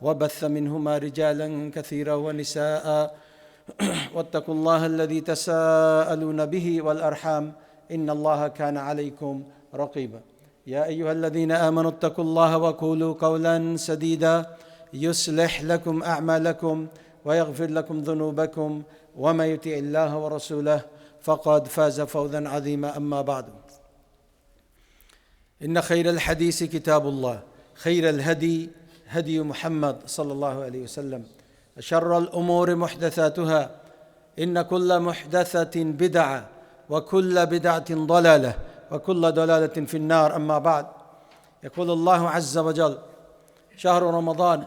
وبث منهما رجالا كثيرا ونساء واتقوا الله الذي تساءلون به والأرحام إن الله كان عليكم رقيبا يا أيها الذين آمنوا اتقوا الله وقولوا قولا سديدا يصلح لكم أعمالكم ويغفر لكم ذنوبكم ومن يطع الله ورسوله فقد فاز فوزا عظيما أما بعد إن خير الحديث كتاب الله خير الهدي هدي محمد صلى الله عليه وسلم شر الأمور محدثاتها إن كل محدثة بدعة وكل بدعة ضلالة وكل ضلالة في النار أما بعد يقول الله عز وجل شهر رمضان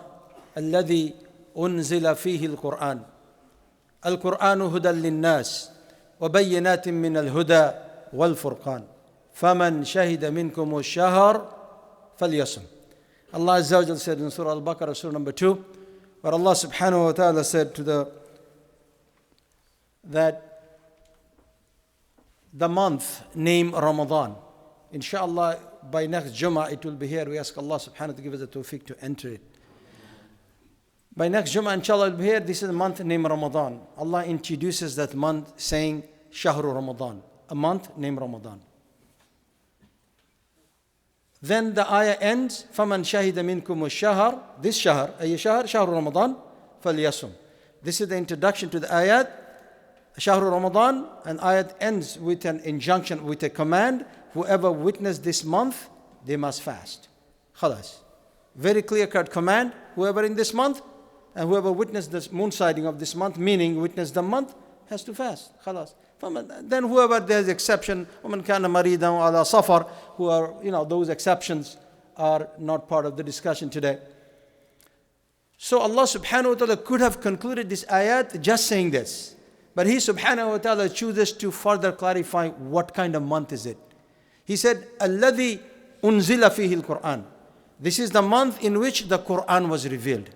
الذي أنزل فيه القرآن هدى للناس وبينات من الهدى والفرقان فمن شهد منكم الشهر فليصم. Allah Azza wa Jal said in Surah Al-Baqarah, Surah number 2, where Allah subhanahu wa ta'ala said that the month named Ramadan, inshallah by next Jummah it will be here. We ask Allah subhanahu wa ta'ala to give us the tawfiq to enter it. By next Jummah inshallah it will be here. This is the month named Ramadan. Allah introduces that month saying Shahru Ramadan, a month named Ramadan. Then the ayah ends, فَمَنْ شَهِدَ مِنْكُمُ الشَّهَرِ. This shahr, أي shahr, شهر Ramadan, فَلْيَصُمْ. This is the introduction to the ayat, Shahru Ramadan, and ayat ends with an injunction, with a command, whoever witnessed this month, they must fast. Khalas. Very clear-cut command, whoever in this month, and whoever witnessed the moon sighting of this month, meaning witnessed the month, has to fast. Khalas. Then whoever there's exception, وَمَنْ كَانَ مَرِيدًا عَلَى سَفَرٍ, who are, those exceptions are not part of the discussion today. So Allah subhanahu wa ta'ala could have concluded this ayat just saying this. But He subhanahu wa ta'ala chooses to further clarify what kind of month is it. He said, الَّذِي أُنزِلَ فِيهِ الْقُرْآنِ. This is the month in which the Quran was revealed.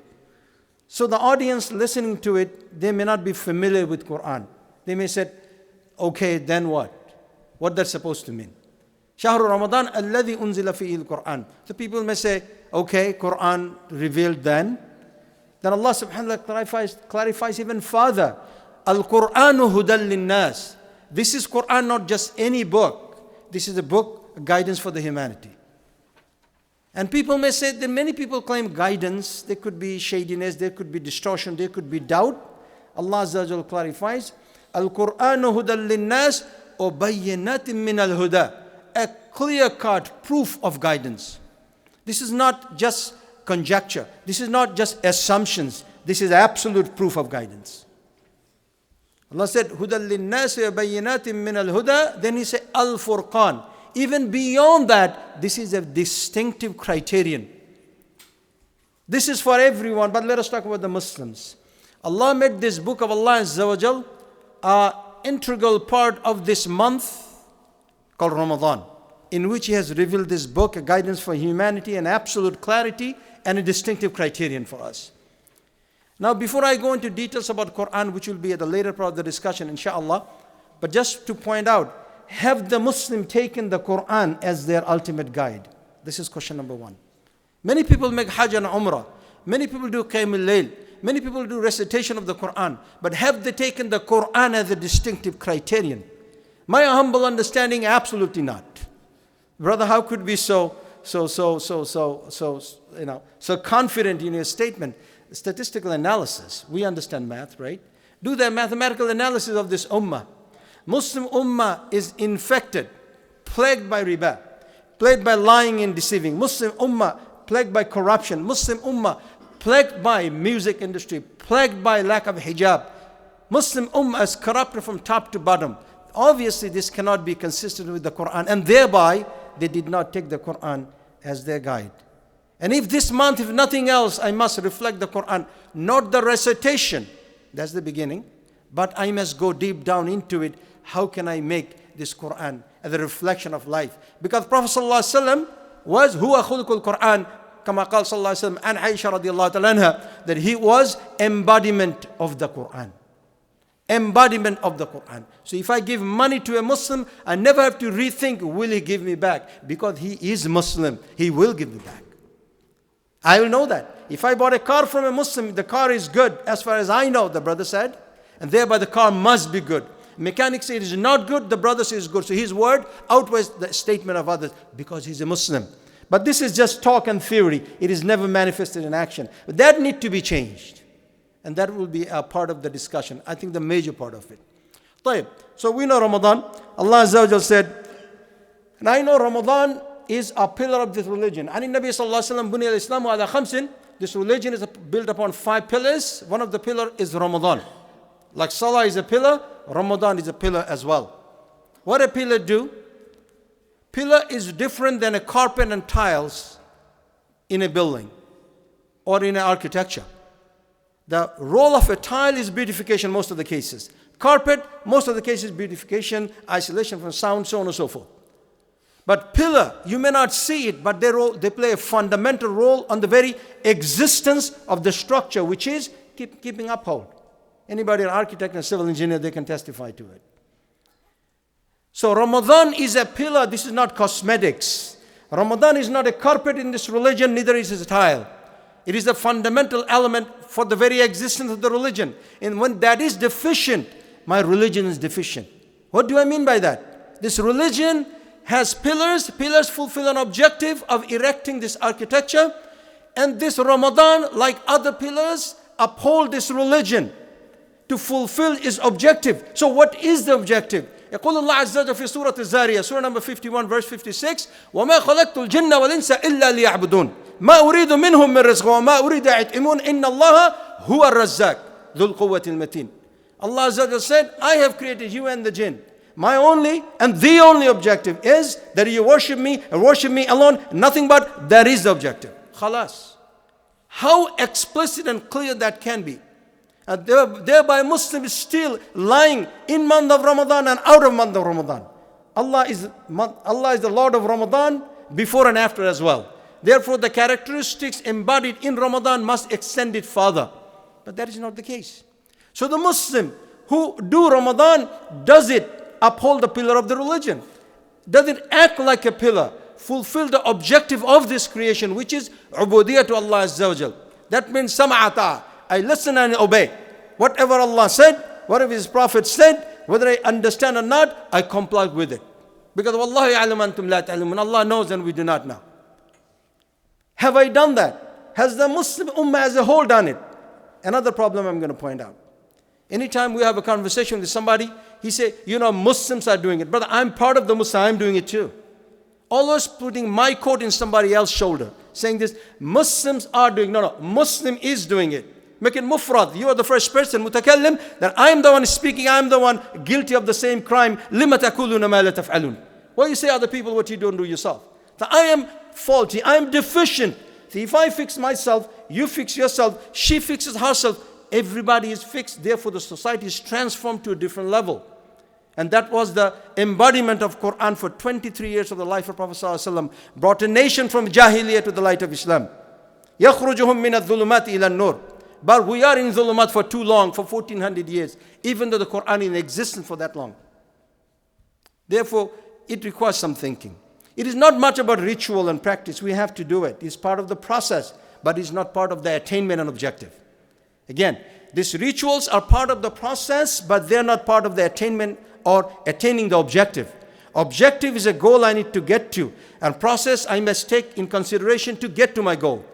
So the audience listening to it, they may not be familiar with Quran. They may say, okay, then what? What that's supposed to mean? Shahru Ramadan alladhi unzila fihi al-Quran. So people may say, okay, Quran revealed then. Then Allah subhanahu wa ta'ala clarifies even further. Al-Qur'anu hudan lin-nas. This is Quran, not just any book. This is a book, a guidance for the humanity. And people may say that many people claim guidance. There could be shadiness, there could be distortion, there could be doubt. Allah Azza wa Jal clarifies, Al-Qur'anu hudan lin-nas wa bayyinatin min al-huda. A clear-cut proof of guidance. This is not just conjecture. This is not just assumptions. This is absolute proof of guidance. Allah said, hudan lin-nas wa bayyinatin min al-huda. Then He said, Al-Furqan. Even beyond that, this is a distinctive criterion. This is for everyone, but let us talk about the Muslims. Allah made this book of Allah Azza wa Jal an integral part of this month called Ramadan, in which He has revealed this book, a guidance for humanity, an absolute clarity, and a distinctive criterion for us. Now, before I go into details about Quran, which will be at the later part of the discussion, inshallah, but just to point out, have the Muslim taken the Quran as their ultimate guide? This is question number one. Many people make Hajj and Umrah. Many people do Qiyamul Layl. Many people do recitation of the Quran. But have they taken the Quran as a distinctive criterion? My humble understanding, absolutely not. Brother, how could be so confident in your statement? Statistical analysis. We understand math, right? Do the mathematical analysis of this ummah. Muslim ummah is infected, plagued by riba, plagued by lying and deceiving. Muslim ummah plagued by corruption. Muslim ummah plagued by music industry, plagued by lack of hijab. Muslim ummah is corrupted from top to bottom. Obviously, this cannot be consistent with the Quran, and thereby they did not take the Quran as their guide. And if this month, if nothing else, I must reflect the Quran, not the recitation, that's the beginning, but I must go deep down into it. How can I make this Quran as a reflection of life? Because Prophet ﷺ was huwa khulqul Quran, kama qala sallallahu alaihi wasallam an Aisha radiyallahu ta'ala anha, that he was embodiment of the Quran. Embodiment of the Quran. So if I give money to a Muslim, I never have to rethink, will he give me back? Because he is Muslim, he will give me back. I will know that. If I bought a car from a Muslim, the car is good as far as I know, the brother said. And thereby the car must be good. Mechanic says it is not good, the brother says it's good. So his word outweighs the statement of others because he's a Muslim. But this is just talk and theory. It is never manifested in action. But that needs to be changed. And that will be a part of the discussion. I think the major part of it. طيب. So we know Ramadan. Allah Azza wa Jal said, and I know Ramadan is a pillar of this religion. And in Nabi Sallallahu Alaihi Wasallam, Bunya al-Islamu ala khamsin. This religion is built upon 5 pillars. One of the pillars is Ramadan. Like Salah is a pillar, Ramadan is a pillar as well. What a pillar do? Pillar is different than a carpet and tiles in a building or in an architecture. The role of a tile is beautification most of the cases. Carpet, most of the cases, beautification, isolation from sound, so on and so forth. But pillar, you may not see it, but they play a fundamental role on the very existence of the structure, which is keeping uphold. Anybody, an architect and civil engineer, they can testify to it. So Ramadan is a pillar. This is not cosmetics. Ramadan is not a carpet in this religion, neither is it a tile. It is a fundamental element for the very existence of the religion. And when that is deficient, my religion is deficient. What do I mean by that? This religion has pillars. Pillars fulfill an objective of erecting this architecture. And this Ramadan, like other pillars, uphold this religion to fulfill its objective. So what is the objective? يقول الله عز وجل في سورة الزارية, Surah number 51, verse 56, وَمَا خَلَقْتُ الْجِنَّ وَالْإِنسَ إِلَّا لِيَعْبُدُونَ مَا أُرِيدُ مِنْهُم مِّن رِزْقٍ وَمَا أُرِيدُ أَن يُطْعِمُونِ إِنَّ اللَّهَ هُوَ الرَّزَّاقُ ذُو الْقُوَّةِ الْمَتِينُ. Allah Azza wa Jal said, I have created you and the jinn. My only and the only objective is that you worship me and worship me alone. Nothing but that is the objective. Khalas. How explicit and clear that can be. And thereby Muslim is still lying in month of Ramadan and out of month of Ramadan. Allah is the Lord of Ramadan before and after as well. Therefore the characteristics embodied in Ramadan must extend it further. But that is not the case. So the Muslim who do Ramadan, does it uphold the pillar of the religion? Does it act like a pillar? Fulfill the objective of this creation, which is ubudiyya to Allah Azza wa Jal. That means sam'ata. I listen and obey. Whatever Allah said, whatever His Prophet said, whether I understand or not, I comply with it. Because Wallahu ya'lamu antum la ta'lamun. Allah knows and we do not know. Have I done that? Has the Muslim ummah as a whole done it? Another problem I'm going to point out. Anytime we have a conversation with somebody, he say, Muslims are doing it. Brother, I'm part of the Muslim, I'm doing it too. Always putting my coat in somebody else's shoulder. Saying this, Muslims are doing, no, Muslim is doing it. Make it mufrad. You are the first person, mutakallim, that I am the one speaking, I am the one guilty of the same crime. لِمَ تَقُولُونَ مَا لَا تَفْعَلُونَ. Why you say other people what you don't do yourself? So I am faulty, I am deficient. So if I fix myself, you fix yourself, she fixes herself, everybody is fixed. Therefore the society is transformed to a different level. And that was the embodiment of Quran for 23 years of the life of Prophet ﷺ. Brought a nation from Jahiliyyah to the light of Islam. يَخْرُجُهُمْ مِنَ الظُّلُمَاتِ إِلَى النُّورِ. But we are in Zulumat for too long, for 1400 years, even though the Quran is in existence for that long. Therefore, it requires some thinking. It is not much about ritual and practice. We have to do it. It's part of the process, but it's not part of the attainment and objective. Again, these rituals are part of the process, but they're not part of the attainment or attaining the objective. Objective is a goal I need to get to, and process I must take in consideration to get to my goal.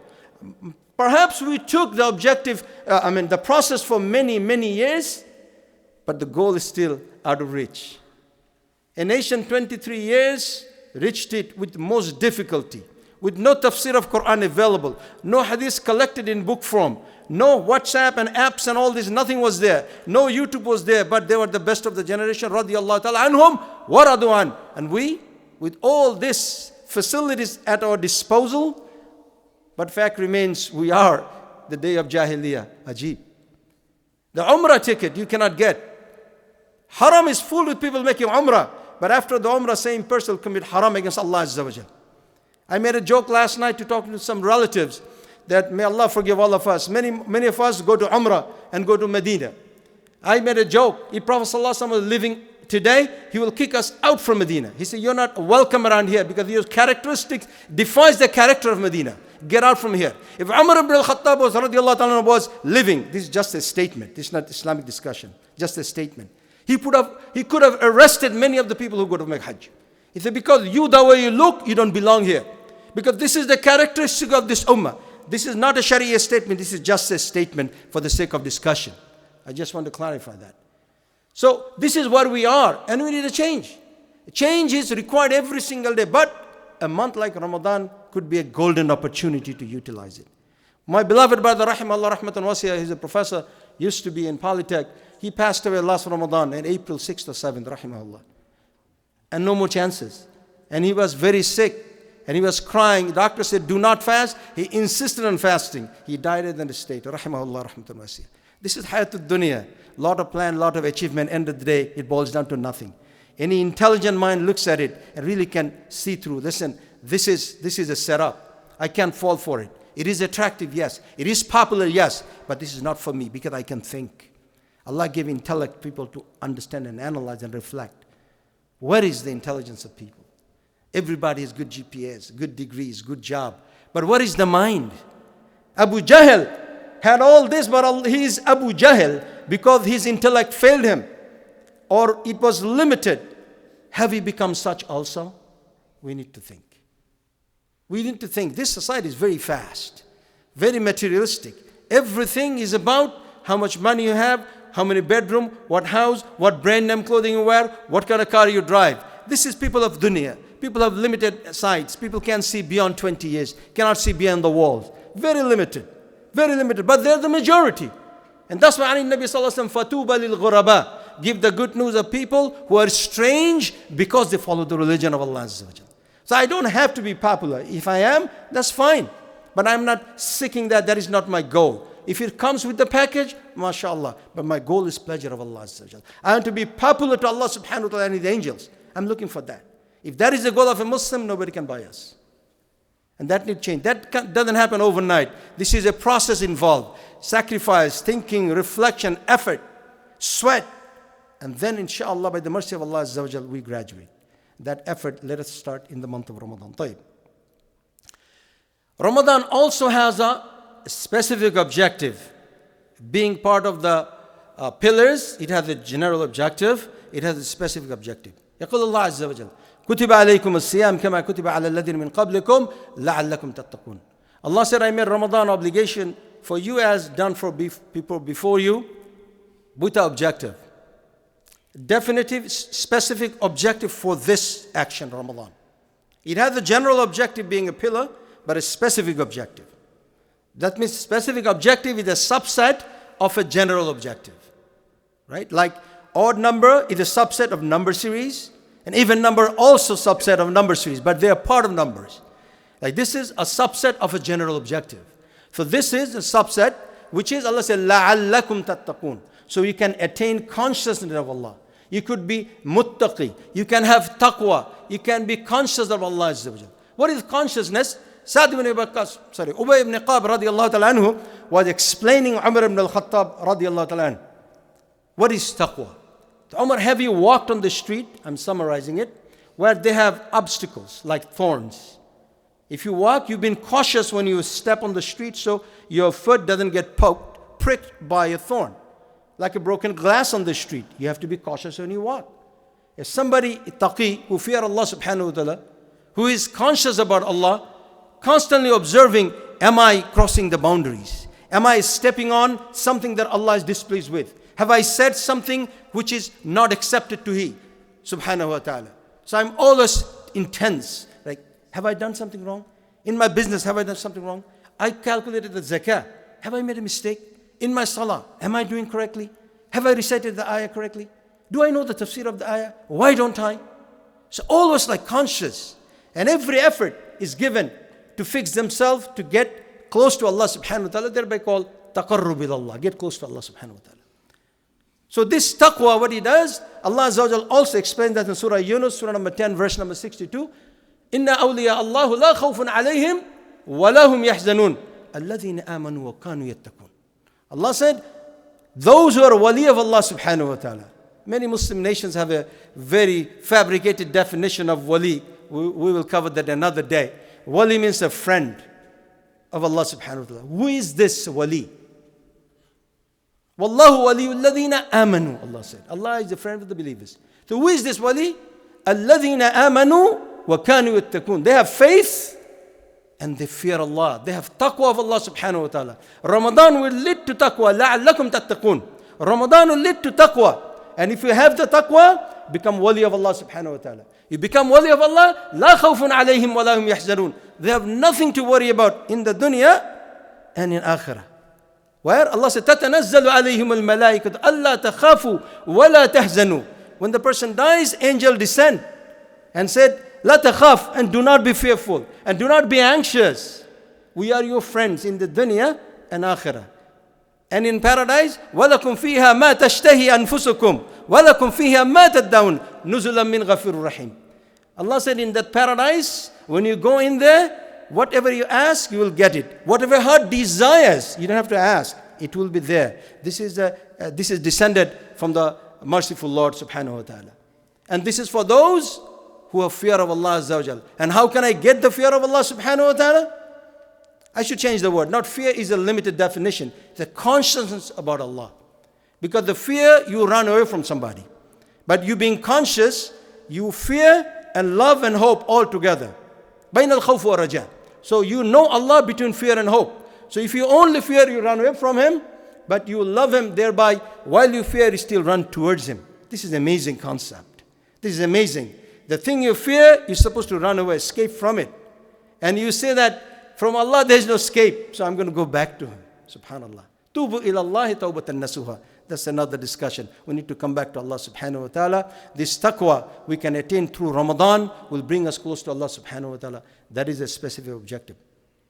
Perhaps we took the objective, the process for many, many years, but the goal is still out of reach. A nation 23 years reached it with most difficulty, with no tafsir of Quran available, no hadith collected in book form, no WhatsApp and apps and all this, nothing was there. No YouTube was there, but they were the best of the generation, radiyallahu ta'ala anhum wa radu an. And we, with all these facilities at our disposal, but fact remains, we are the day of Jahiliyyah. Ajib. The Umrah ticket you cannot get. Haram is full with people making Umrah. But after the Umrah, same person will commit haram against Allah Azza wa Jal. I made a joke last night to talk to some relatives that may Allah forgive all of us. Many of us go to Umrah and go to Medina. I made a joke. If Prophet ﷺ was living today, he will kick us out from Medina. He said, you're not welcome around here because your characteristics defies the character of Medina. Get out from here. If Umar ibn al-Khattab was, radiallahu ta'ala, was living, this is just a statement. This is not Islamic discussion. Just a statement. He could have arrested many of the people who go to make Hajj. He said, because you, the way you look, you don't belong here. Because this is the characteristic of this ummah. This is not a Sharia statement. This is just a statement for the sake of discussion. I just want to clarify that. So this is where we are, and we need a change. Change is required every single day, but a month like Ramadan could be a golden opportunity to utilize it. My beloved brother, rahimahullah rahmatan wasiya, he's a professor, used to be in Polytech. He passed away last Ramadan in April 6th or 7th, rahimahullah. And no more chances. And he was very sick. And he was crying. The doctor said, do not fast. He insisted on fasting. He died in the state. Rahimahullah rahmatan wasiya. This is hayatul dunya. Lot of plan, lot of achievement. End of the day, it boils down to nothing. Any intelligent mind looks at it and really can see through. Listen, this is a setup. I can't fall for it. It is attractive, yes. It is popular, yes. But this is not for me because I can think. Allah gave intellect people to understand and analyze and reflect. Where is the intelligence of people? Everybody has good GPAs, good degrees, good job. But what is the mind? Abu Jahl had all this, but he is Abu Jahl because his intellect failed him. Or it was limited. Have we become such also? We need to think. We need to think. This society is very fast, very materialistic. Everything is about how much money you have, how many bedroom, what house, what brand name clothing you wear, what kind of car you drive. This is people of dunya. People have limited sights. People can't see beyond 20 years, cannot see beyond the walls. Very limited. Very limited. But they're the majority. And that's why Nabi Sallallahu Alaihi Wasallam, Fatuba lil ghuraba, give the good news of people who are strange because they follow the religion of Allah Azza wa Jal. So I don't have to be popular. If I am, that's fine. But I'm not seeking that. That is not my goal. If it comes with the package, mashallah. But my goal is pleasure of Allah Azza wa Jal. I want to be popular to Allah subhanahu wa ta'ala and His angels. I'm looking for that. If that is the goal of a Muslim, nobody can buy us. And that needs change. That doesn't happen overnight. This is a process involved. Sacrifice, thinking, reflection, effort, sweat. And then inshallah, by the mercy of Allah Azza wa Jal, we graduate. That effort, let us start in the month of Ramadan. طيب. Ramadan also has a specific objective. Being part of the pillars, it has a general objective. It has a specific objective. يقول الله عز وجل كتب عليكم الصيام كما كتب على الذين من قبلكم لعلكم تتقون. Allah said, I made Ramadan obligation for you as done for people before you with the objective. Definitive, specific objective for this action, Ramadan. It has a general objective being a pillar, but a specific objective. That means specific objective is a subset of a general objective. Right? Like odd number is a subset of number series, and even number also subset of number series, but they are part of numbers. Like this is a subset of a general objective. So this is a subset, which is Allah said, لَعَلَّكُمْ تَتَّقُونَ. So you can attain consciousness of Allah. You could be muttaqi. You can have taqwa. You can be conscious of Allah Azza wa Jal. What is consciousness? Ubay ibn Qab radiallahu ta'ala anhu was explaining Umar ibn al-Khattab radiallahu ta'ala anhu. What is taqwa? Umar, have you walked on the street? I'm summarizing it. Where they have obstacles like thorns. If you walk, you've been cautious when you step on the street so your foot doesn't get pricked by a thorn. Like a broken glass on the street. You have to be cautious when you walk. If somebody taqi, who fear Allah subhanahu wa ta'ala, who is conscious about Allah, constantly observing, am I crossing the boundaries? Am I stepping on something that Allah is displeased with? Have I said something which is not accepted to He, subhanahu wa ta'ala? So I'm always intense. Like, have I done something wrong? In my business, have I done something wrong? I calculated the zakah. Have I made a mistake? In my salah, am I doing correctly? Have I recited the ayah correctly? Do I know the tafsir of the ayah? Why don't I? So always like conscious. And every effort is given to fix themselves, to get close to Allah subhanahu wa ta'ala, thereby called taqarrub ila Allah, get close to Allah subhanahu wa ta'ala. So this taqwa, what he does, Allah Azza wa Jal also explains that in Surah Yunus, Surah number 10, verse number 62. Inna awliya Allahu la khawfun alayhim wa lahum yahzanun alladhina amanu wa kanu yattaqun. Allah said, those who are wali of Allah subhanahu wa ta'ala. Many Muslim nations have a very fabricated definition of wali. We will cover that another day. Wali means a friend. of Allah subhanahu wa ta'ala. Who is this wali? Wallahu waliyul ladhina amanu, Allah said. Allah is the friend of the believers. So who is this wali? Alladhina amanu wa kanu yattaqun. They have faith and they fear Allah. They have taqwa of Allah subhanahu wa ta'ala. Ramadan will lead to taqwa. La'allakum tattaqun. Ramadan will lead to taqwa. And if you have the taqwa, become wali of Allah subhanahu wa ta'ala. You become wali of Allah, la khawfun alayhim wa lahum yahzanun. They have nothing to worry about in the dunya and in akhirah. Where Allah said, تَتَنَزَّلُ عَلَيْهِمُ الْمَلَائِكَةُ أَلَّا تَخَافُوا وَلَا تَحْزَنُوا. When the person dies, angel descend and said, لَا تَخَافْ, and do not be fearful and do not be anxious. We are your friends in the dunya and akhirah. And in paradise, وَلَكُمْ فِيهَا مَا تَشْتَهِي أَنفُسُكُمْ وَلَكُمْ فِيهَا مَا تَدَّعُونَ نُزُلًا مِّنْ غَفِورٍ رَحِيمٍ. Allah said in that paradise, when you go in there, whatever you ask, you will get it. Whatever heart desires, you don't have to ask. It will be there. This is descended from the merciful Lord subhanahu wa ta'ala. And this is for those who have fear of Allah azza wa jal. And how can I get the fear of Allah subhanahu wa ta'ala? I should change the word. Not fear is a limited definition. It's a consciousness about Allah. Because the fear, you run away from somebody. But you being conscious, you fear and love and hope all together. Bain al-khawf wa raja. So you know Allah between fear and hope. So if you only fear, you run away from Him. But you love Him, thereby, while you fear, you still run towards Him. This is an amazing concept. This is amazing. The thing you fear, you're supposed to run away, escape from it. And you say that, from Allah there is no escape, so I'm going to go back to Him. Subhanallah. Tubu ilallahi tawbatan nasuha. That's another discussion. We need to come back to Allah subhanahu wa ta'ala. This taqwa we can attain through Ramadan will bring us close to Allah subhanahu wa ta'ala. That is a specific objective.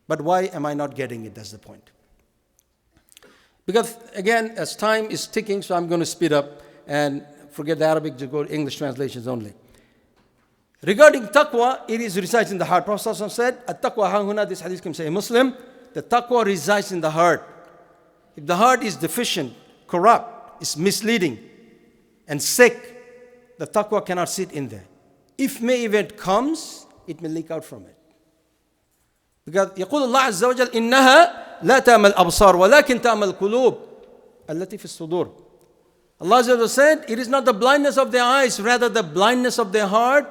But why am I not getting it? That's the point. Because again, as time is ticking, so I'm going to speed up and forget the Arabic to go to English translations only. Regarding taqwa, it resides in the heart. Prophet said, At-taqwa hahuna, this hadith can say a Muslim, the taqwa resides in the heart. If the heart is deficient, corrupt, is misleading, and sick, the taqwa cannot sit in there. If may event comes, it may leak out from it. Because يقول الله عز وجل إنها لا تعمل الأبصار ولكن تعمل القلوب التي في الصدور. Allah Azza wa Jalla said, it is not the blindness of their eyes, rather the blindness of their heart,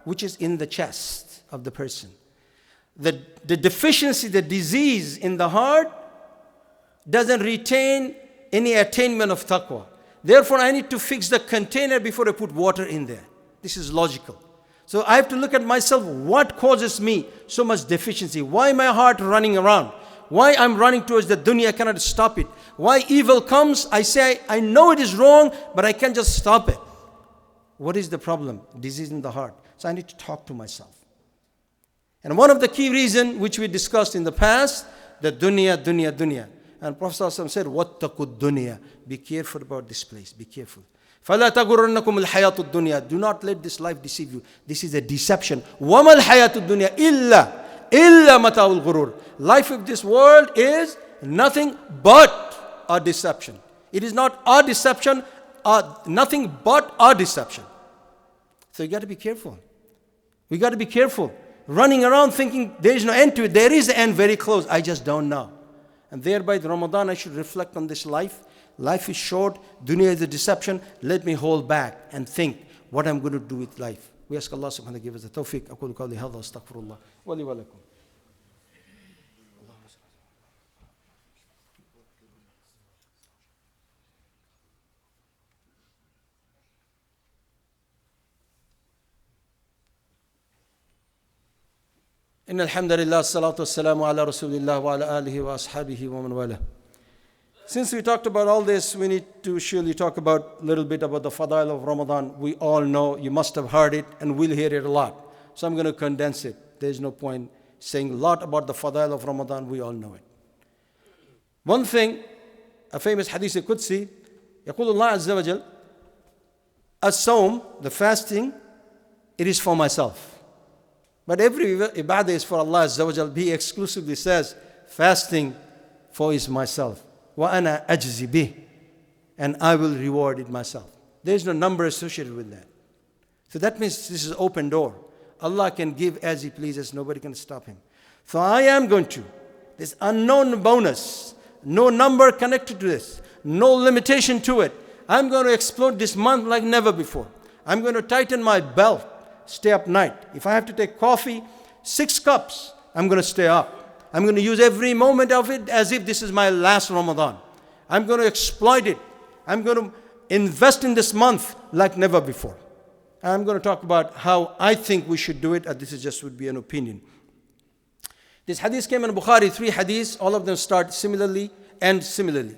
which is in the chest of the person. The deficiency, the disease in the heart doesn't retain any attainment of taqwa. Therefore, I need to fix the container before I put water in there. This is logical. So I have to look at myself, what causes me so much deficiency? Why my heart running around? Why I'm running towards the dunya, I cannot stop it? Why evil comes, I say, I know it is wrong, but I can't just stop it. What is the problem? Disease in the heart. So I need to talk to myself. And one of the key reasons, which we discussed in the past, the dunya. And Prophet ﷺ said, وَاتَّقُوا الدُّنْيَا. Be careful about this place. Be careful. فَلَا تَغُرَّنَّكُمُ الْحَيَاةُ الدُّنْيَا. Do not let this life deceive you. This is a deception. وَمَا الْحَيَاةُ الدُّنْيا إِلَّا مَتَاعُ الْغُرُورِ. Life of this world is nothing but a deception. It is not a deception, nothing but a deception. So you got to be careful. We got to be careful. Running around thinking there is no end to it. There is an end very close. I just don't know. And thereby the Ramadan, I should reflect on this life. Life is short. Dunya is a deception. Let me hold back and think what I'm going to do with life. We ask Allah subhanahu wa ta'ala to give us the tawfiq. أقول قولي هذا أستغفر الله ولي ولكم. إن الحمد لله الصلاة والسلام على رسول الله وعلى آله وأصحابه ومن والاه. Since we talked about all this, we need to surely talk about a little bit about the fadail of Ramadan. We all know, you must have heard it and will hear it a lot. So I'm going to condense it. There's no point saying a lot about the fadail of Ramadan. We all know it. One thing, a famous hadith Qudsi, يقول الله عز وجل, الصوم, the fasting, it is for myself. But every ibadah is for Allah Azza wa Jal. He exclusively says, fasting for is myself. وَأَنَا أَجْزِ بِهِ. And I will reward it myself. There is no number associated with that. So that means this is an open door. Allah can give as He pleases. Nobody can stop Him. So I am going to. this unknown bonus, no number connected to this, no limitation to it. I'm going to explode this month like never before. I'm going to tighten my belt, stay up night. If I have to take coffee, 6 cups, I'm going to stay up. I'm going to use every moment of it as if this is my last Ramadan. I'm going to exploit it. I'm going to invest in this month like never before. I'm going to talk about how I think we should do it. This is just would be an opinion. This hadith came in Bukhari, 3 hadiths. All of them start similarly and similarly.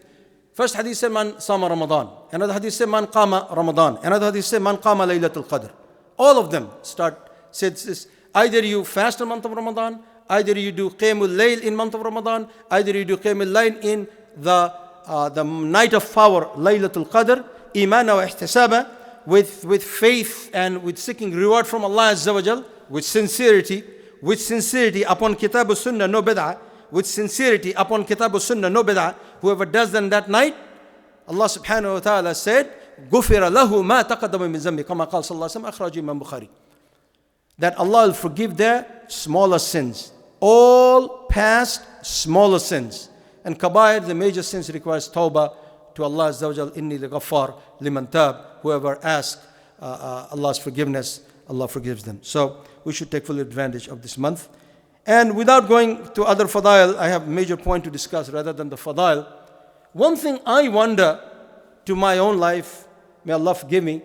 First hadith said, Man sama Ramadan. Another hadith said, Man qama Ramadan. Another hadith said, Man qama Laylatul Qadr. All of them said this. Either you fast in the month of Ramadan, either you do Qiyamul Layl in month of Ramadan, either you do Qiyamul Layl in the night of power, Laylatul Qadr, imana wa ihtisaba, with faith and with seeking reward from Allah Azza wa Jal, with sincerity upon Kitab Sunnah, no bid'ah, with sincerity upon Kitab Sunnah, no bid'ah. Whoever does them that night, Allah subhanahu wa ta'ala said, غُفِرَ لَهُ مَا تَقَدَّمَ مِنْ ذَنْبِهِ كَمَا قال صلى الله عليه وسلم أخرج Imam Bukhari. That Allah will forgive their smaller sins. All past smaller sins. And kabair, the major sins, requires tawbah to Allah Azza wa Jal. Inni li-ghaffar liman tab. Whoever asks Allah's forgiveness, Allah forgives them. So we should take full advantage of this month. And without going to other fadail, I have a major point to discuss rather than the fadail. One thing I wonder to my own life, may Allah forgive me,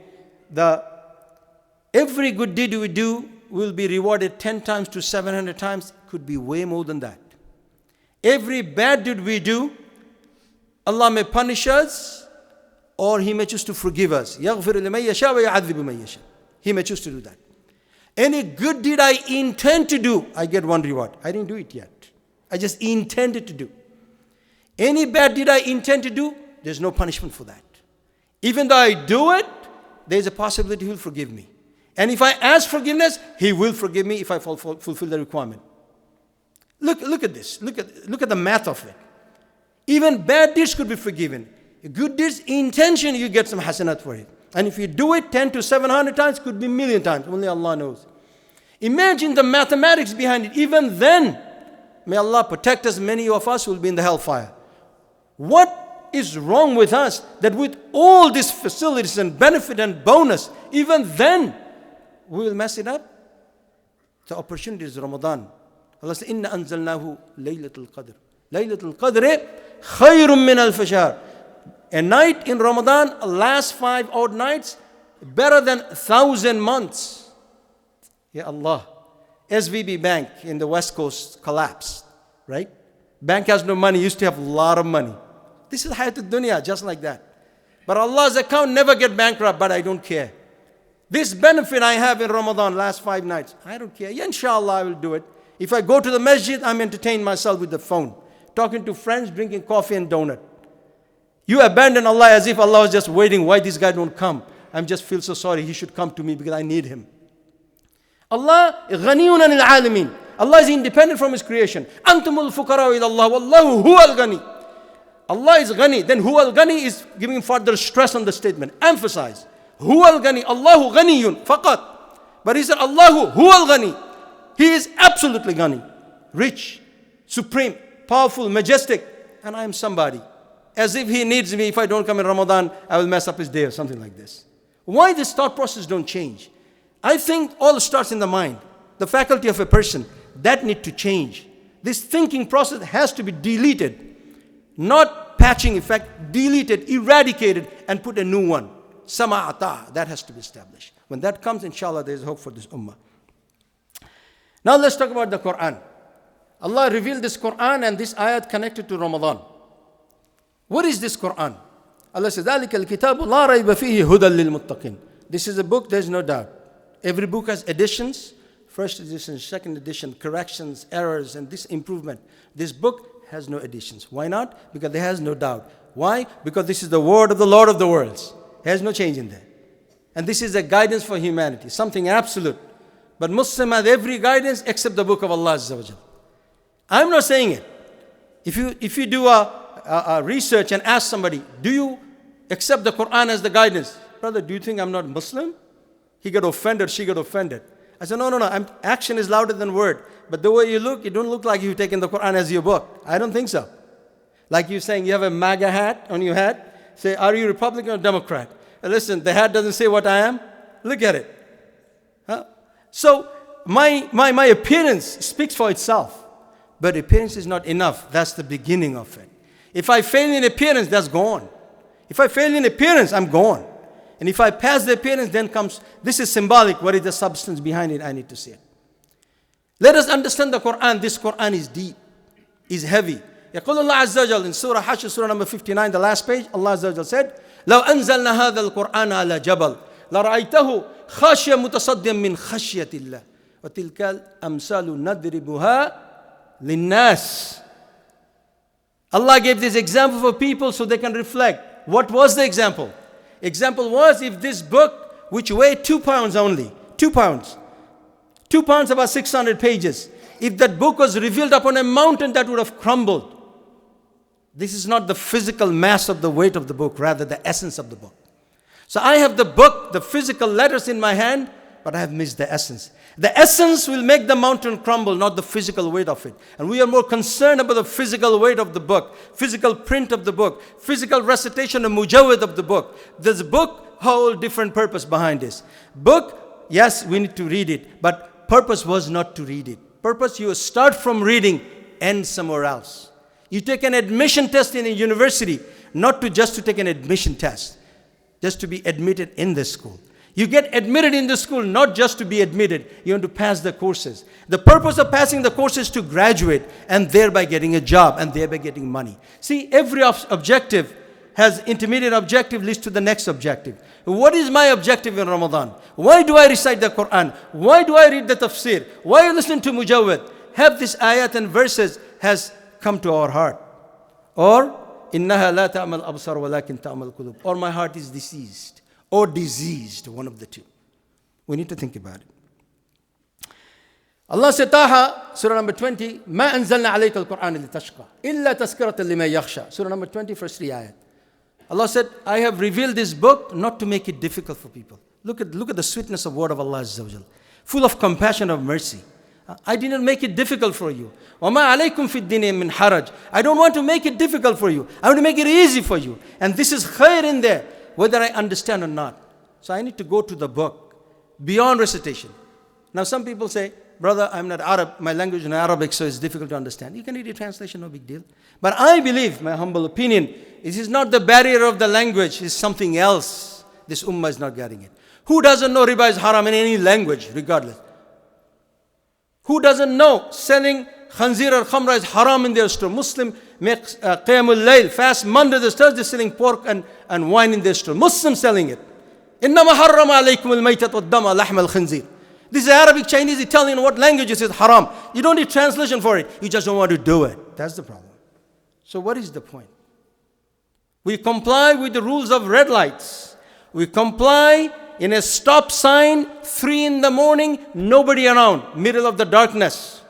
every good deed we do will be rewarded 10 times to 700 times. Could be way more than that. Every bad deed we do, Allah may punish us or He may choose to forgive us. يَغْفِرُ لِمَنْ يَشَاءُ وَيَعَذِّبُ مَنْ يَشَاءُ. He may choose to do that. Any good deed I intend to do, I get one reward. I didn't do it yet. I just intended to do. Any bad deed I intend to do, there's no punishment for that. Even though I do it, there's a possibility He will forgive me. And if I ask forgiveness, He will forgive me if I fulfill the requirement. Look at this. Look at the math of it. Even bad deeds could be forgiven. Good deeds, intention, you get some hasanat for it. And if you do it 10 to 700 times, could be a million times. Only Allah knows. Imagine the mathematics behind it. Even then, may Allah protect us. Many of us will be in the hellfire. What is wrong with us that with all these facilities and benefit and bonus, even then, we will mess it up? The opportunity is Ramadan. Allah says, Inna anzalnahu Laylatul Qadr. Laylatul Qadr khayrun min al-fashar. A night in Ramadan, last 5 odd nights, better than 1,000 months. Ya Allah. SVB Bank in the West Coast collapsed, right? Bank has no money, used to have a lot of money. This is Hayatul Dunya, just like that. But Allah's account never get bankrupt, but I don't care. This benefit I have in Ramadan, last 5 nights, I don't care. Yeah, inshallah, I will do it. If I go to the masjid, I'm entertaining myself with the phone, talking to friends, drinking coffee and donut. You abandon Allah as if Allah was just waiting. Why this guy don't come? I just feel so sorry. He should come to me because I need him. Allah ghaniyun anil alamin. Allah is independent from His creation. Antumul fuqara ila Allah wallahu huwal ghani. Allah is ghani. Then huwal ghani is giving further stress on the statement. Emphasize. Huwal ghani. Allahu ghaniyun faqat. But He said Allahu huwal ghani. He is absolutely ghani. Rich, supreme, powerful, majestic. And I am somebody. As if He needs me. If I don't come in Ramadan, I will mess up His day or something like this. Why this thought process don't change? I think all starts in the mind. The faculty of a person, that need to change. This thinking process has to be deleted. Not patching effect, deleted, eradicated, and put a new one. Sama'ata, that has to be established. When that comes, inshallah, there is hope for this ummah. Now let's talk about the Quran. Allah revealed this Quran and this ayat connected to Ramadan. What is this Quran? Allah says, ذَلِكَ الْكِتَابُ لَا رَيْبَ فِيهِ هُدًى لِلْمُتَّقِينَ. This is a book, there is no doubt. Every book has additions, first edition, second edition, corrections, errors, and this improvement. This book has no additions. Why not? Because there has no doubt. Why? Because this is the word of the Lord of the worlds. There has no change in there. And this is a guidance for humanity, something absolute. But Muslim has every guidance except the book of Allah Azza wa Jal. I'm not saying it. If you do a research and ask somebody, do you accept the Quran as the guidance? Brother, do you think I'm not Muslim? He got offended, she got offended. I said, no, action is louder than word. But the way you look, you don't look like you've taken the Quran as your book. I don't think so. Like you saying you have a MAGA hat on your head. Say, are you Republican or Democrat? Listen, the hat doesn't say what I am. Look at it. Huh? So my appearance speaks for itself. But appearance is not enough. That's the beginning of it. If I fail in appearance, that's gone. If I fail in appearance, I'm gone. And if I pass the appearance, then comes, this is symbolic. What is the substance behind it? I need to see it. Let us understand the Quran. This Quran is deep, is heavy. يقول الله عز وجل in Surah Hashr, Surah number 59, the last page, Allah عز وجل said, لو أنزلنا هذا القرآن على جبل لرأيته خاشيا متصديا من خشية الله وتلك الأمثال نضربها للناس. Allah gave this example for people so they can reflect. What was the example? Example was if this book, which weighed 2 pounds only, 2 pounds, 2 pounds about 600 pages, if that book was revealed upon a mountain, that would have crumbled. This is not the physical mass of the weight of the book, rather the essence of the book. So I have the book, the physical letters in my hand, but I have missed the essence. The essence will make the mountain crumble, not the physical weight of it. And we are more concerned about the physical weight of the book, physical print of the book, physical recitation of mujawwid of the book. This book, whole different purpose behind this. Book, yes, we need to read it, but purpose was not to read it. Purpose, you start from reading, end somewhere else. You take an admission test in a university, not just to take an admission test, just to be admitted in the school. You get admitted in the school, not just to be admitted. You want to pass the courses. The purpose of passing the course is to graduate and thereby getting a job and thereby getting money. See, every objective has intermediate objective leads to the next objective. What is my objective in Ramadan? Why do I recite the Quran? Why do I read the tafsir? Why are you listening to mujawwid? Have this ayat and verses has come to our heart. Or, إِنَّهَا لَا تَعْمَلْ أَبْصَارُ وَلَكِنْ تَعْمَلْ قُلُوبُ. Or my heart is diseased. Or diseased, one of the two. We need to think about it. Allah said, Taha, Surah number 20, مَا أَنزَلْنَا عَلَيْكَ الْقُرْآنِ لِتَشْقَى إِلَّا تَذْكِرَةً لِمَنْ يَخْشَى. Surah number 20, first 3 ayat. Allah said, I have revealed this book not to make it difficult for people. Look at the sweetness of word of Allah Azza wa Jal. Full of compassion and mercy. I didn't make it difficult for you. وَمَا عَلَيْكُمْ فِي الدِّينِ مِنْ حَرَجٍ. I don't want to make it difficult for you. I want to make it easy for you. And this is khair in there, whether I understand or not. So I need to go to the book, beyond recitation. Now some people say, brother, I'm not Arab, my language is Arabic, so it's difficult to understand. You can read a translation, no big deal. But I believe, my humble opinion, this is not the barrier of the language, it's something else. This ummah is not getting it. Who doesn't know riba is haram in any language, regardless? Who doesn't know selling khanzir or khamra is haram in their store? Muslim make qiyamul layl, fast Monday to Thursday, selling pork and wine in their store. Muslim selling it. إِنَّمَا حَرَّمَ عَلَيْكُمُ الْمَيْتَةُ وَالدَّمَ لَحْمَ الْخِنْزِيرِ. This is Arabic, Chinese, Italian, what languages is haram. You don't need translation for it. You just don't want to do it. That's the problem. So what is the point? We comply with the rules of red lights. We comply in a stop sign, 3 in the morning, nobody around, middle of the darkness.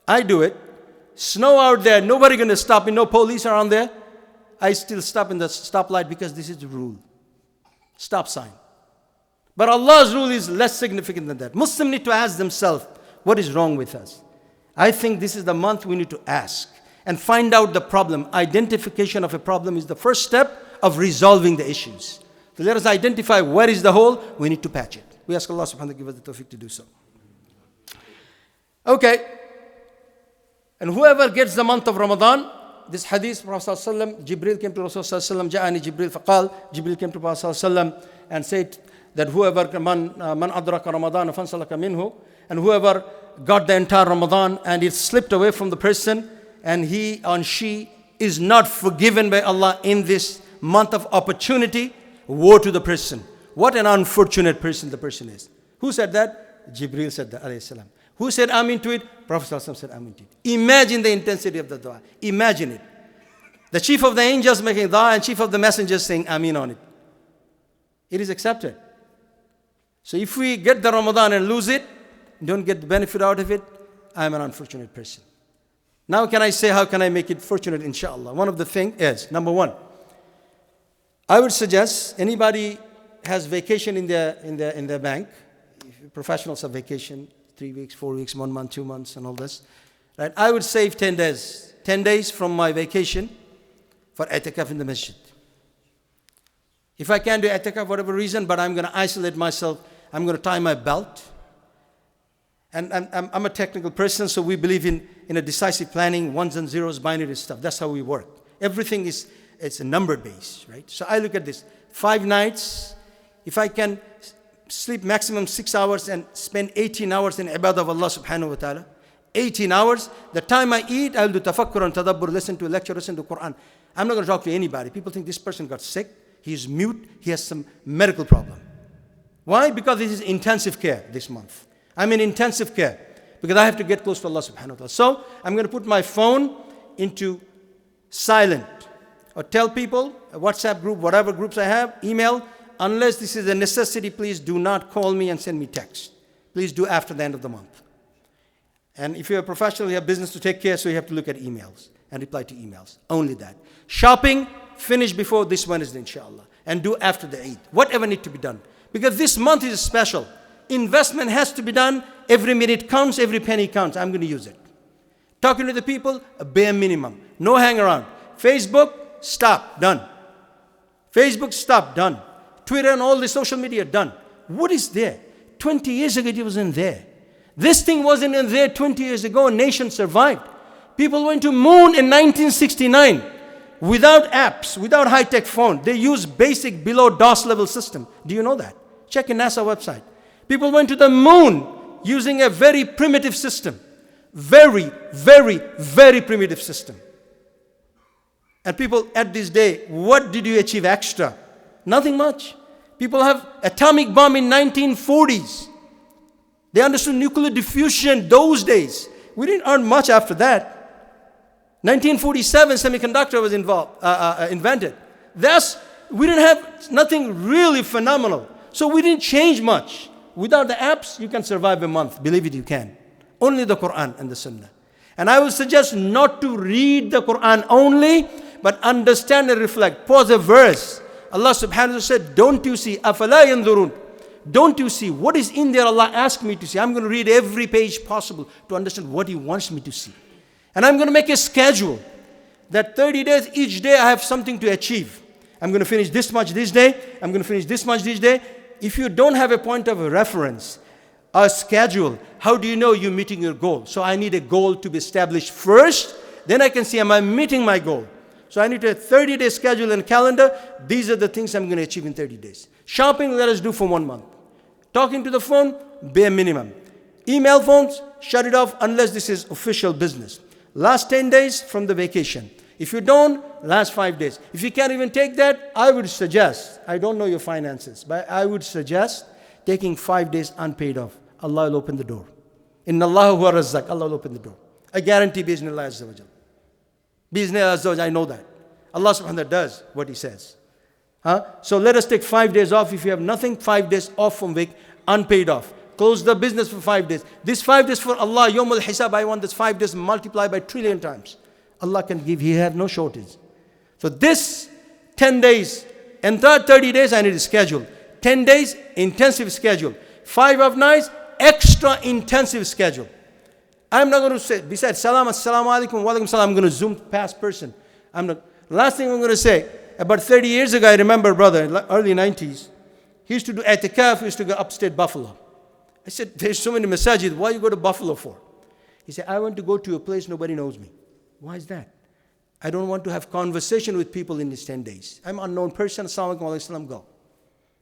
I do it. Snow out there, nobody going to stop me, no police around there. I still stop in the stoplight because this is the rule. Stop sign. But Allah's rule is less significant than that. Muslims need to ask themselves, what is wrong with us? I think this is the month we need to ask and find out the problem. Identification of a problem is the first step of resolving the issues. So let us identify where is the hole, we need to patch it. We ask Allah subhanahu wa ta'ala to give us the tawfiq to do so. Okay. And whoever gets the month of Ramadan, this hadith, Prophet ﷺ, Jibril came to Rasulullah ﷺ, Ja'ani Jibril faqal, Jibril came to Prophet ﷺ and said that whoever, man adraka Ramadan fansalaka minhu, and whoever got the entire Ramadan and it slipped away from the person and he or she is not forgiven by Allah in this month of opportunity, woe to the person. What an unfortunate person the person is. Who said that? Jibril said that, alayhi salam. Who said amin to it? Prophet ﷺ said amin to it. Imagine the intensity of the dua. Imagine it. The chief of the angels making dua and chief of the messengers saying amin on it. It is accepted. So if we get the Ramadan and lose it, don't get the benefit out of it, I am an unfortunate person. Now can I say, how can I make it fortunate, inshallah? One of the things is, number one, I would suggest anybody has vacation in their bank, if professionals have vacation, 3 weeks, 4 weeks, 1 month, 2 months, and all this, right? I would save 10 days. 10 days from my vacation for i'tikaf in the masjid. If I can't do i'tikaf for whatever reason, but I'm going to isolate myself, I'm going to tie my belt. And I'm a technical person, so we believe in a decisive planning, ones and zeros, binary stuff. That's how we work. Everything it's a number base, right? So I look at this. 5 nights, if I can sleep maximum 6 hours and spend 18 hours in ibadah of Allah subhanahu wa ta'ala, 18 hours, the time I eat, I'll do tafakkur and tadabbur, listen to a lecture, listen to Quran. I'm not going to talk to anybody. People think this person got sick, he's mute, he has some medical problem. Why? Because this is intensive care this month. I'm in intensive care because I have to get close to Allah subhanahu wa ta'ala. So I'm going to put my phone into silent or tell people, a WhatsApp group, whatever groups I have, email, unless this is a necessity, please do not call me and send me text. Please do after the end of the month. And if you're a professional, you have business to take care, so you have to look at emails and reply to emails. Only that. Shopping, finish before this Wednesday, inshallah. And do after the Eid. Whatever needs to be done. Because this month is special. Investment has to be done. Every minute counts, every penny counts. I'm going to use it. Talking to the people, a bare minimum. No hang around. Facebook, stop, done. Facebook, stop, done. Twitter and all the social media, done. What is there? 20 years ago, it wasn't there. This thing wasn't in there 20 years ago. A nation survived. People went to moon in 1969 without apps, without high-tech phone. They used basic below DOS level system. Do you know that? Check in NASA website. People went to the moon using a very primitive system. Very, very, very primitive system. And people at this day, what did you achieve extra? Nothing much. People have atomic bomb in 1940s. They understood nuclear diffusion those days. We didn't earn much after that. 1947, semiconductor was invented. We didn't have nothing really phenomenal. So we didn't change much. Without the apps, you can survive a month. Believe it, you can. Only the Quran and the Sunnah. And I would suggest not to read the Quran only, but understand and reflect. Pause a verse. Allah subhanahu wa ta'ala said, don't you see? أَفَلَا يَنْظُرُونَ. Don't you see? What is in there Allah asked me to see? I'm going to read every page possible to understand what He wants me to see. And I'm going to make a schedule. That 30 days, each day I have something to achieve. I'm going to finish this much this day. I'm going to finish this much this day. If you don't have a point of reference, a schedule, how do you know you're meeting your goal? So I need a goal to be established first. Then I can see, am I meeting my goal? So I need a 30-day schedule and calendar. These are the things I'm going to achieve in 30 days. Shopping, let us do for 1 month. Talking to the phone, bare minimum. Email phones, shut it off unless this is official business. Last 10 days from the vacation. If you don't, last 5 days. If you can't even take that, I would suggest, I don't know your finances, but I would suggest taking 5 days unpaid off. Allah will open the door. Inna Allah huwa razzaq. Allah will open the door. I guarantee bi'idhnillah azza wa jal. Bi'idhnillah azza wa jal, I know that. Allah subhanahu wa ta'ala does what He says. So let us take 5 days off. If you have nothing, 5 days off from week, unpaid off. Close the business for 5 days. This 5 days for Allah, Yawmul Hisab, I want this 5 days multiplied by trillion times. Allah can give, He have no shortage. So this 10 days, entire 30 days, I need a schedule. 10 days, intensive schedule. 5 of nights, extra intensive schedule. I'm not going to say, besides salam, assalamu alaikum, wa alaikum salam, I'm going to zoom past person. Last thing I'm going to say, about 30 years ago, I remember brother, in early 90s, he used to do i'tikaf, he used to go upstate Buffalo. I said, there's so many masajid, why you go to Buffalo for? He said, I want to go to a place nobody knows me. Why is that? I don't want to have conversation with people in these 10 days. I'm an unknown person, assalamu alaikum wa alaikum salam, go.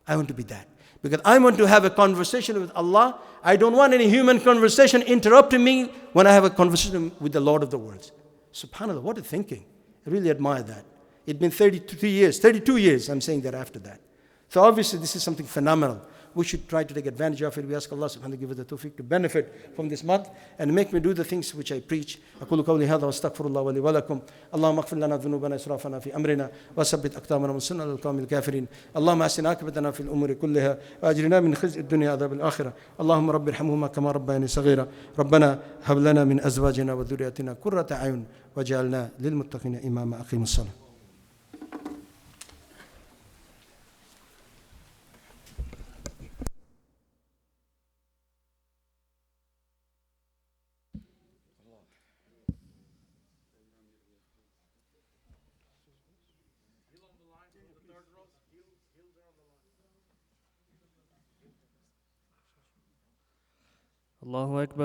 I want to be that. Because I want to have a conversation with Allah. I don't want any human conversation interrupting me when I have a conversation with the Lord of the worlds. SubhanAllah, what a thinking. I really admire that. It's been 32 years, I'm saying that after that. So obviously this is something phenomenal. We should try to take advantage of it. We ask Allah subhanahu wa ta'ala to give us the tawfiq to benefit from this month and make me do the things which I preach. أقول قولي هذا واستغفر الله ولي ولكم. اللهم اغفر لنا ذنوبنا إسرافنا في أمرنا وثبت أقدامنا وانصرنا على القوم الكافرين. اللهم أحسن عاقبتنا في الأمور كلها وأجرنا من خزي الدنيا عذاب الآخرة. اللهم رب ارحمهما كما ربياني صغيرا. ربنا هب لنا من أزواجنا وذرياتنا قرة أعين واجعلنا للمتقين إماما. أقيموا الصلاة. Allahu Akbar.